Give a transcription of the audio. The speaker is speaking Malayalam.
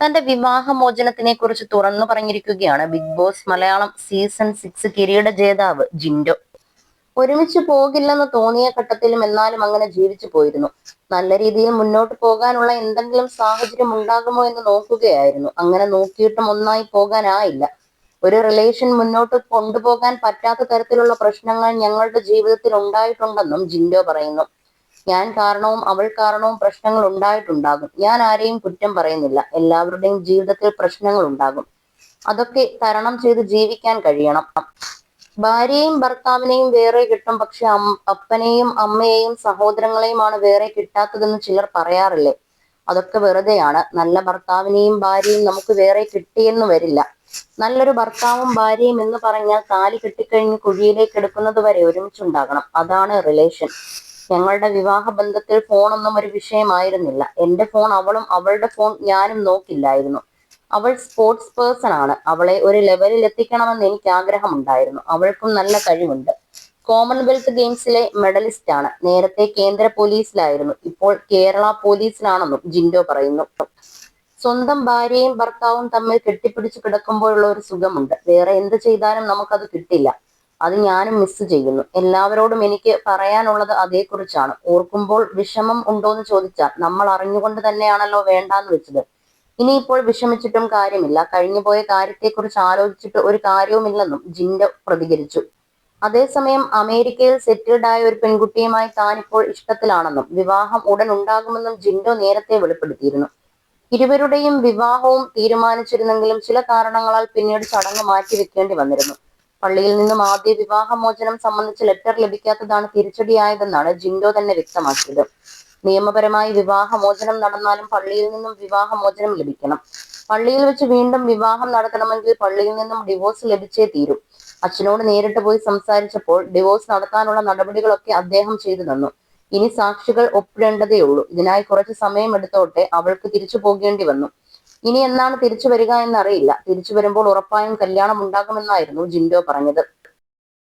തന്റെ വിവാഹമോചനത്തിനെ കുറിച്ച് തുറന്നു പറഞ്ഞിരിക്കുകയാണ് ബിഗ് ബോസ് മലയാളം സീസൺ 6 കിരീട ജേതാവ് ജിൻഡോ. ഒരുമിച്ച് പോകില്ലെന്ന് തോന്നിയ ഘട്ടത്തിലും എന്നാലും അങ്ങനെ ജീവിച്ചു പോയിരുന്നു. നല്ല രീതിയിൽ മുന്നോട്ട് പോകാനുള്ള എന്തെങ്കിലും സാഹചര്യം ഉണ്ടാകുമോ എന്ന് നോക്കുകയായിരുന്നു. അങ്ങനെ നോക്കിയിട്ടും ഒന്നായി പോകാനായില്ല. ഒരു റിലേഷൻ മുന്നോട്ട് കൊണ്ടുപോകാൻ പറ്റാത്ത തരത്തിലുള്ള പ്രശ്നങ്ങൾ ഞങ്ങളുടെ ജീവിതത്തിൽ ഉണ്ടായിട്ടുണ്ടെന്നും ജിൻഡോ പറയുന്നു. ഞാൻ കാരണവും അവൾ കാരണവും പ്രശ്നങ്ങൾ ഉണ്ടായിട്ടുണ്ടാകും. ഞാൻ ആരെയും കുറ്റം പറയുന്നില്ല. എല്ലാവരുടെയും ജീവിതത്തിൽ പ്രശ്നങ്ങൾ ഉണ്ടാകും. അതൊക്കെ തരണം ചെയ്ത് ജീവിക്കാൻ കഴിയണം. ഭാര്യയെയും ഭർത്താവിനെയും വേറെ കിട്ടും, പക്ഷെ അപ്പനെയും അമ്മയെയും സഹോദരങ്ങളെയുമാണ് വേറെ കിട്ടാത്തതെന്ന് ചിലർ പറയാറില്ലേ? അതൊക്കെ വെറുതെയാണ്. നല്ല ഭർത്താവിനെയും ഭാര്യയും നമുക്ക് വേറെ കിട്ടിയെന്ന് വരില്ല. നല്ലൊരു ഭർത്താവും ഭാര്യയും എന്ന് പറഞ്ഞാൽ താലി കെട്ടിക്കഴിഞ്ഞ് കുഴിയിലേക്ക് എടുക്കുന്നത് വരെ ഒരുമിച്ചുണ്ടാകണം. അതാണ് റിലേഷൻ. ഞങ്ങളുടെ വിവാഹ ബന്ധത്തിൽ ഫോണൊന്നും ഒരു വിഷയമായിരുന്നില്ല. എന്റെ ഫോൺ അവളും, അവളുടെ ഫോൺ ഞാനും നോക്കില്ലായിരുന്നു. അവൾ സ്പോർട്സ് പേഴ്സൺ ആണ്. അവളെ ഒരു ലെവലിൽ എത്തിക്കണമെന്ന് എനിക്ക് ആഗ്രഹമുണ്ടായിരുന്നു. അവൾക്കും നല്ല കഴിവുണ്ട്. കോമൺവെൽത്ത് ഗെയിംസിലെ മെഡലിസ്റ്റ് ആണ്. നേരത്തെ കേന്ദ്ര പോലീസിലായിരുന്നു, ഇപ്പോൾ കേരള പോലീസിലാണെന്നും ജിൻഡോ പറയുന്നു. സ്വന്തം ഭാര്യയും ഭർത്താവും തമ്മിൽ കെട്ടിപ്പിടിച്ച് കിടക്കുമ്പോഴുള്ള ഒരു സുഖമുണ്ട്. വേറെ എന്ത് ചെയ്താലും നമുക്കത് കിട്ടില്ല. അത് ഞാനും മിസ് ചെയ്യുന്നു. എല്ലാവരോടും എനിക്ക് പറയാനുള്ളത് അതേക്കുറിച്ചാണ്. ഓർക്കുമ്പോൾ വിഷമം ഉണ്ടോന്ന് ചോദിച്ചാൽ നമ്മൾ അറിഞ്ഞുകൊണ്ട് തന്നെയാണല്ലോ വേണ്ടാന്ന് വെച്ചത്. ഇനിയിപ്പോൾ വിഷമിച്ചിട്ടും കാര്യമില്ല. കഴിഞ്ഞുപോയ കാര്യത്തെക്കുറിച്ച് ആലോചിച്ചിട്ട് ഒരു കാര്യവുമില്ലെന്നും ജിൻഡോ പ്രതികരിച്ചു. അതേസമയം അമേരിക്കയിൽ സെറ്റിൽഡ് ആയ ഒരു പെൺകുട്ടിയുമായി താനിപ്പോൾ ഇഷ്ടത്തിലാണെന്നും വിവാഹം ഉടൻ ഉണ്ടാകുമെന്നും ജിൻഡോ നേരത്തെ വെളിപ്പെടുത്തിയിരുന്നു. ഇരുവരുടെയും വിവാഹവും തീരുമാനിച്ചിരുന്നെങ്കിലും ചില കാരണങ്ങളാൽ പിന്നീട് ചടങ്ങ് മാറ്റിവെക്കേണ്ടി വന്നിരുന്നു. പള്ളിയിൽ നിന്നും ആദ്യ വിവാഹമോചനം സംബന്ധിച്ച് ലെറ്റർ ലഭിക്കാത്തതാണ് തിരിച്ചടിയായതെന്നാണ് ജിൻഡോ തന്നെ വ്യക്തമാക്കിയത്. നിയമപരമായി വിവാഹമോചനം നടന്നാലും പള്ളിയിൽ നിന്നും വിവാഹമോചനം ലഭിക്കണം. പള്ളിയിൽ വെച്ച് വീണ്ടും വിവാഹം നടത്തണമെങ്കിൽ പള്ളിയിൽ നിന്നും ഡിവോഴ്സ് ലഭിച്ചേ തീരൂ. അച്ഛനോട് നേരിട്ട് പോയി സംസാരിച്ചപ്പോൾ ഡിവോഴ്സ് നടത്താനുള്ള നടപടികളൊക്കെ അദ്ദേഹം ചെയ്തു തന്നു. ഇനി സാക്ഷികൾ ഒപ്പിടേണ്ടതേയുള്ളൂ. ഇതിനായി കുറച്ച് സമയം എടുത്തോട്ടെ. അവൾക്ക് തിരിച്ചു പോകേണ്ടി വന്നു. ഇനി എന്നാണ് തിരിച്ചു വരിക എന്നറിയില്ല. തിരിച്ചു വരുമ്പോൾ ഉറപ്പായും കല്യാണം ഉണ്ടാകുമെന്നായിരുന്നു ജിൻഡോ പറഞ്ഞത്.